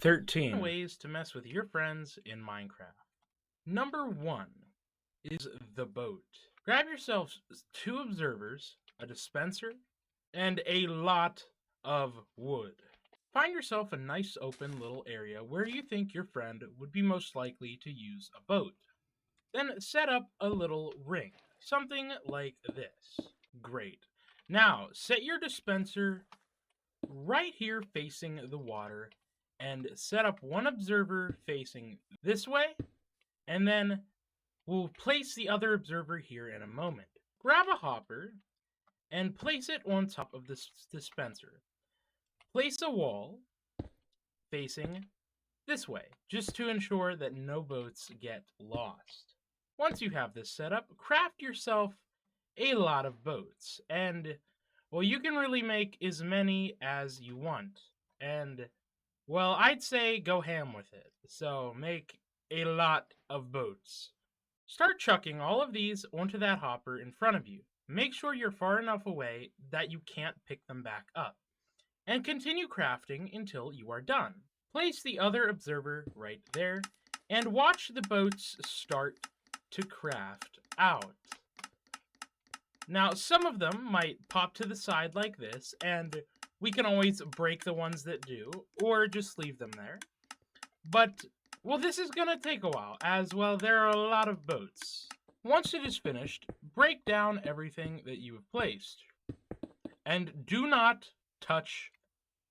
13 ways to mess with your friends in Minecraft. Number 1 is the boat. Grab yourself 2 observers, a dispenser, and a lot of wood. Find yourself a nice open little area where you think your friend would be most likely to use a boat. Then set up a little ring, something like this. Great. Now, set your dispenser right here facing the water and set up one observer facing this way, and then we'll place the other observer here in a moment. Grab a hopper and place it on top of this dispenser. Place a wall facing this way, just to ensure that no boats get lost. Once you have this set up, craft yourself a lot of boats, and well, you can really make as many as you want, and well, I'd say go ham with it, so make a lot of boats. Start chucking all of these onto that hopper in front of you. Make sure you're far enough away that you can't pick them back up, and continue crafting until you are done. Place the other observer right there, and watch the boats start to craft out. Now, some of them might pop to the side like this, and we can always break the ones that do, or just leave them there. But, well, this is going to take a while, as well there are a lot of boats. Once it is finished, break down everything that you have placed. And do not touch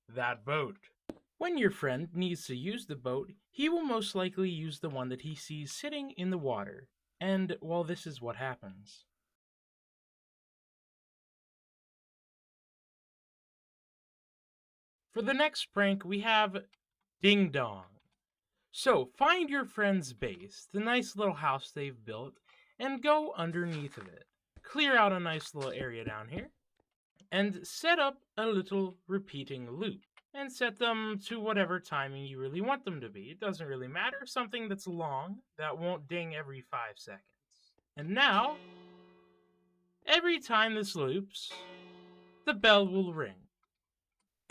that boat. When your friend needs to use the boat, he will most likely use the one that he sees sitting in the water. And, well, this is what happens. For the next prank, we have Ding Dong. So, find your friend's base, the nice little house they've built, and go underneath of it. Clear out a nice little area down here, and set up a little repeating loop. And set them to whatever timing you really want them to be. It doesn't really matter. Something that's long, that won't ding every 5 seconds. And now, every time this loops, the bell will ring.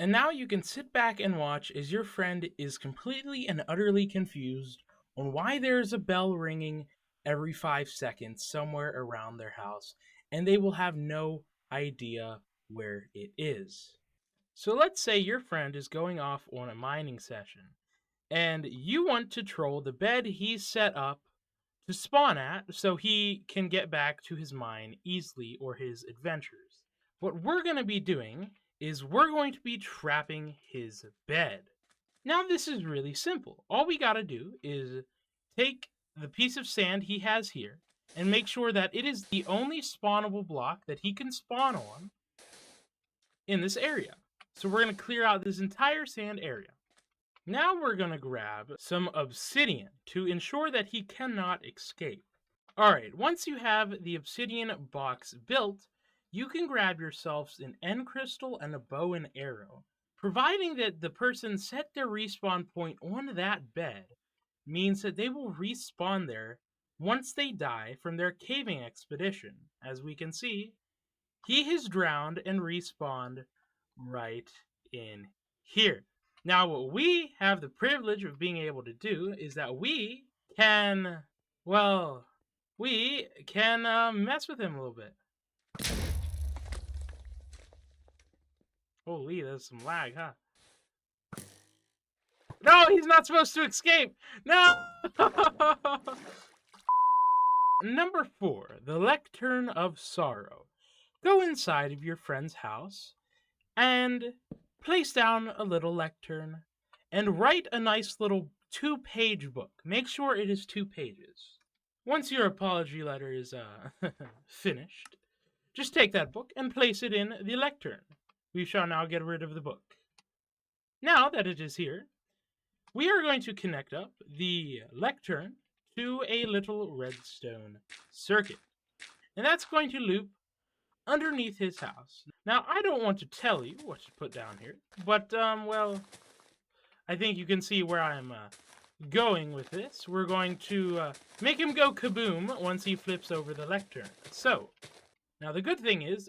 And now you can sit back and watch as your friend is completely and utterly confused on why there's a bell ringing every 5 seconds somewhere around their house, and they will have no idea where it is. So let's say your friend is going off on a mining session, and you want to troll the bed he's set up to spawn at so he can get back to his mine easily or his adventures. What we're going to be doing is we're going to be trapping his bed. Now this is really simple. All we got to do is take the piece of sand he has here and make sure that it is the only spawnable block that he can spawn on in this area. So we're going to clear out this entire sand area. Now we're going to grab some obsidian to ensure that he cannot escape. Alright, once you have the obsidian box built, you can grab yourselves an end crystal and a bow and arrow. Providing that the person set their respawn point on that bed means that they will respawn there once they die from their caving expedition. As we can see, he has drowned and respawned right in here. Now, what we have the privilege of being able to do is that we can, well, mess with him a little bit. Holy, there's some lag, huh? No, he's not supposed to escape! No! Number 4, the Lectern of Sorrow. Go inside of your friend's house and place down a little lectern and write a nice little 2-page book. Make sure it is 2 pages. Once your apology letter is finished, just take that book and place it in the lectern. We shall now get rid of the book. Now that it is here, we are going to connect up the lectern to a little redstone circuit. And that's going to loop underneath his house. Now, I don't want to tell you what to put down here, but, well, I think you can see where I'm going with this. We're going to make him go kaboom once he flips over the lectern. So, now the good thing is,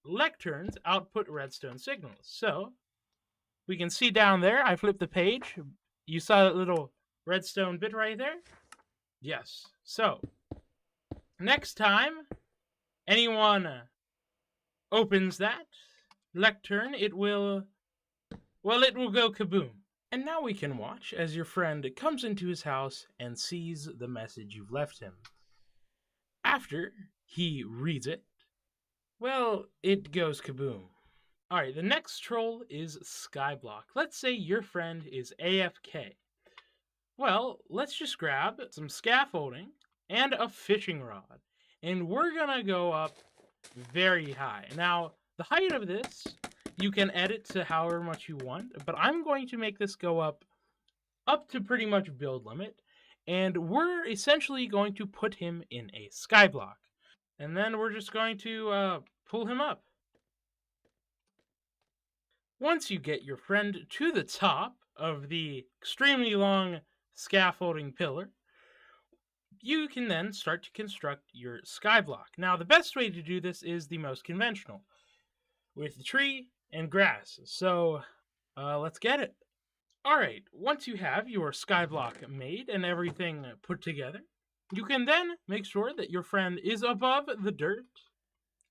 lecterns output redstone signals. So, we can see down there, I flipped the page. You saw that little redstone bit right there? Yes. So, next time anyone opens that lectern, it will go kaboom. And now we can watch as your friend comes into his house and sees the message you've left him. After he reads it, well, it goes kaboom. Alright, the next troll is Skyblock. Let's say your friend is AFK. Well, let's just grab some scaffolding and a fishing rod. And we're gonna go up very high. Now, the height of this, you can edit to however much you want, but I'm going to make this go up to pretty much build limit. And we're essentially going to put him in a skyblock. And then we're just going to pull him up. Once you get your friend to the top of the extremely long scaffolding pillar, you can then start to construct your skyblock. Now, the best way to do this is the most conventional, with the tree and grass. So, let's get it. Alright, once you have your skyblock made and everything put together, you can then make sure that your friend is above the dirt,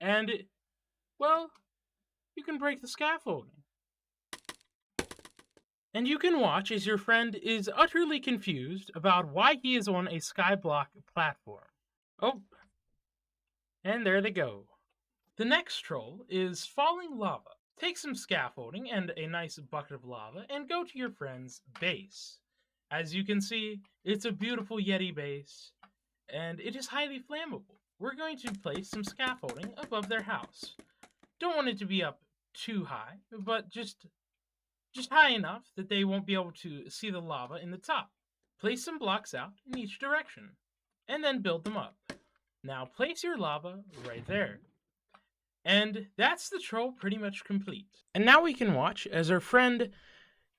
and, well, you can break the scaffolding. And you can watch as your friend is utterly confused about why he is on a skyblock platform. Oh, and there they go. The next troll is falling lava. Take some scaffolding and a nice bucket of lava and go to your friend's base. As you can see, it's a beautiful Yeti base, and it is highly flammable. We're going to place some scaffolding above their house. Don't want it to be up too high, but just high enough that they won't be able to see the lava in the top. Place some blocks out in each direction, and then build them up. Now place your lava right there. And that's the troll pretty much complete. And now we can watch as our friend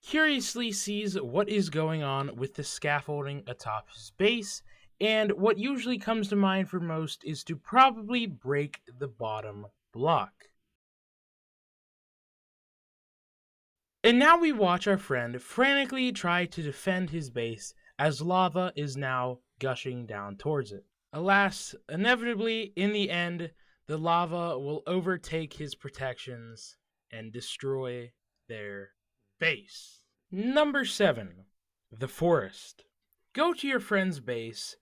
curiously sees what is going on with the scaffolding atop his base, and what usually comes to mind for most is to probably break the bottom block. And now we watch our friend frantically try to defend his base as lava is now gushing down towards it. Alas, inevitably, in the end, the lava will overtake his protections and destroy their base. Number 7, the forest. Go to your friend's base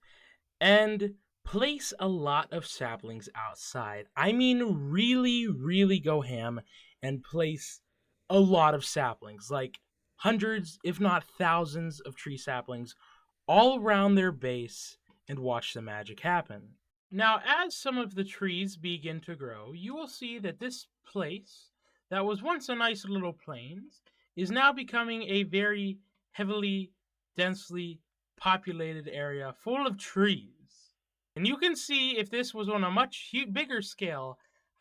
and place a lot of saplings outside. I mean, really go ham and place a lot of saplings, like hundreds, if not thousands, of tree saplings all around their base, and watch the magic happen. Now, as some of the trees begin to grow, you will see that this place, that was once a nice little plains, is now becoming a very heavily, densely populated area full of trees. And you can see, if this was on a much bigger scale,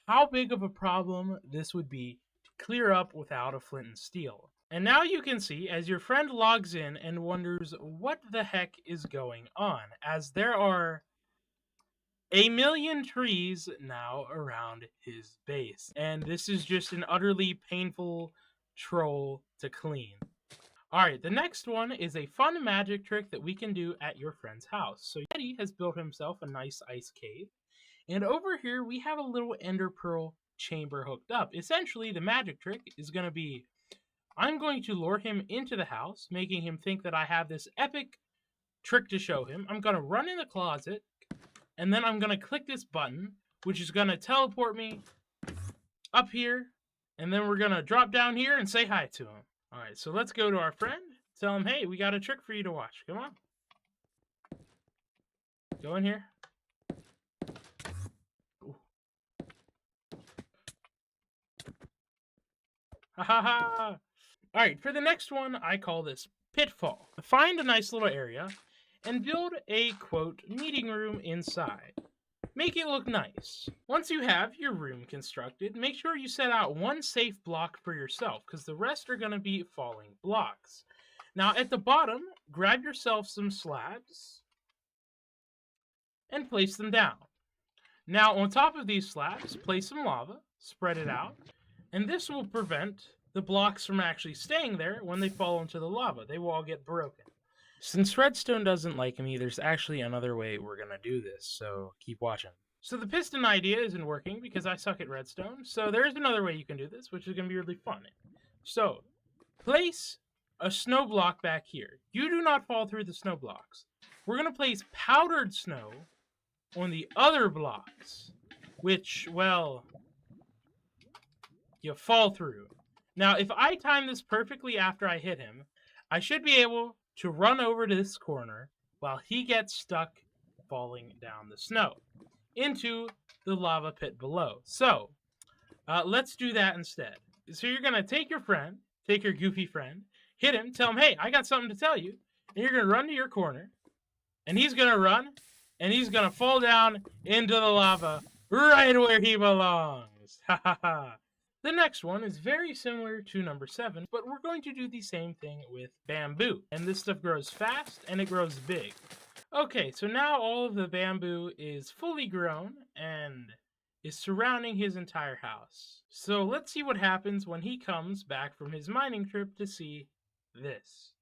how big of a problem this would be to clear up without a flint and steel. And now you can see as your friend logs in and wonders what the heck is going on, as there are a million trees now around his base. And this is just an utterly painful troll to clean. Alright, the next one is a fun magic trick that we can do at your friend's house. So Yeti has built himself a nice ice cave, and over here we have a little ender pearl chamber hooked up. Essentially, the magic trick is going to be, I'm going to lure him into the house, making him think that I have this epic trick to show him. I'm going to run in the closet, and then I'm going to click this button, which is going to teleport me up here, and then we're going to drop down here and say hi to him. Alright, so let's go to our friend, tell him, hey, we got a trick for you to watch. Come on. Go in here. Ooh. Ha ha ha! Alright, for the next one, I call this Pitfall. Find a nice little area and build a, quote, meeting room inside. Make it look nice. Once you have your room constructed, make sure you set out one safe block for yourself, because the rest are going to be falling blocks. Now, at the bottom, grab yourself some slabs and place them down. Now, on top of these slabs, place some lava, spread it out, and this will prevent the blocks from actually staying there when they fall into the lava. They will all get broken. Since redstone doesn't like me, there's actually another way we're going to do this, so keep watching. So the piston idea isn't working because I suck at redstone, so there's another way you can do this, which is going to be really fun. So, place a snow block back here. You do not fall through the snow blocks. We're going to place powdered snow on the other blocks, which, well, you fall through. Now, if I time this perfectly after I hit him, I should be able to run over to this corner while he gets stuck falling down the snow into the lava pit below. So, let's do that instead. So you're going to take your friend, take your goofy friend, hit him, tell him, hey, I got something to tell you, and you're going to run to your corner, and he's going to run, and he's going to fall down into the lava right where he belongs. Ha ha ha. The next one is very similar to number 7, but we're going to do the same thing with bamboo. And this stuff grows fast, and it grows big. Okay, so now all of the bamboo is fully grown, and is surrounding his entire house. So let's see what happens when he comes back from his mining trip to see this.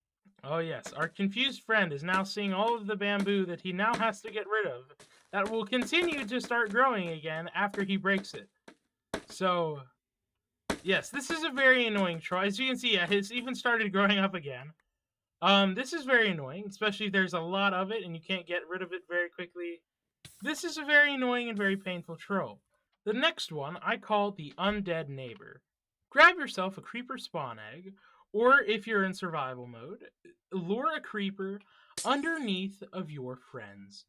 Oh yes, our confused friend is now seeing all of the bamboo that he now has to get rid of that will continue to start growing again after he breaks it. So, yes, this is a very annoying troll. As you can see, it's even started growing up again. This is very annoying, especially if there's a lot of it and you can't get rid of it very quickly. This is a very annoying and very painful troll. The next one I call the undead neighbor. Grab yourself a creeper spawn egg, or if you're in survival mode, lure a creeper underneath of your friend's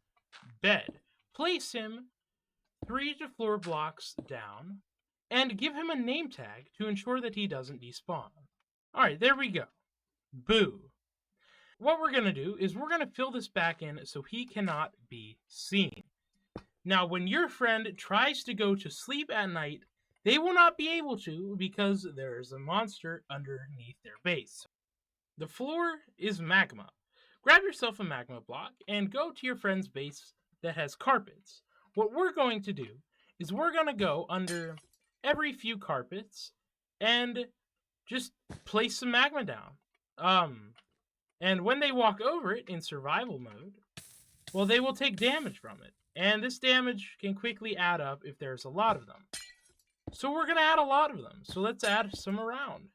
bed. Place him 3 to 4 blocks down, and give him a name tag to ensure that he doesn't despawn. Alright, there we go. Boo. What we're going to do is we're going to fill this back in so he cannot be seen. Now, when your friend tries to go to sleep at night, they will not be able to because there is a monster underneath their base. The floor is magma. Grab yourself a magma block and go to your friend's base that has carpets. What we're going to do is we're going to go under every few carpets and just place some magma down. And when they walk over it in survival mode, well, they will take damage from it. And this damage can quickly add up if there's a lot of them. So we're going to add a lot of them. So let's add some around.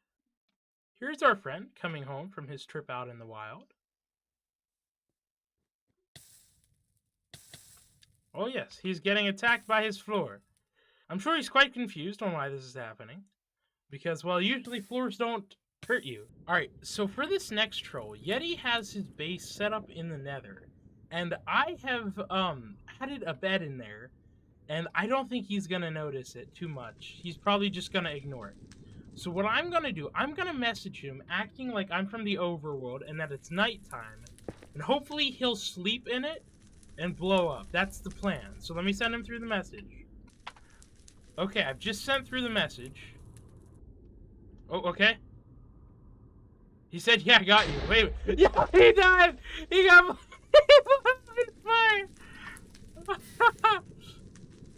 Here's our friend coming home from his trip out in the wild. Oh yes, he's getting attacked by his floor. I'm sure he's quite confused on why this is happening. Because, well, usually floors don't hurt you. Alright, so for this next troll, Yeti has his base set up in the nether. And I have added a bed in there, and I don't think he's going to notice it too much. He's probably just going to ignore it. So what I'm going to do, I'm going to message him acting like I'm from the overworld and that it's nighttime. And hopefully he'll sleep in it and blow up. That's the plan. So let me send him through the message. Okay, I've just sent through the message. Oh, okay. He said, yeah, I got you. Wait, yeah, he died! He got... fire!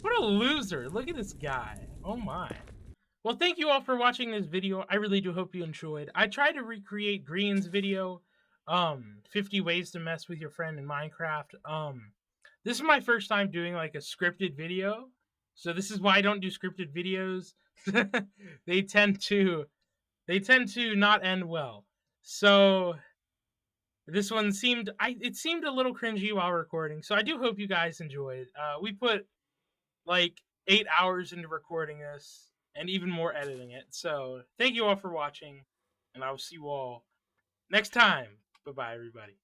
What a loser. Look at this guy. Oh my. Well, thank you all for watching this video. I really do hope you enjoyed. I tried to recreate Green's video, 50 ways to mess with your friend in Minecraft. This is my first time doing like a scripted video. So this is why I don't do scripted videos. They tend to not end well. So this one seemed a little cringy while recording, so I do hope you guys enjoyed. We put like 8 hours into recording this, and even more editing it. So thank you all for watching, and I will see you all next time. Bye-bye, everybody.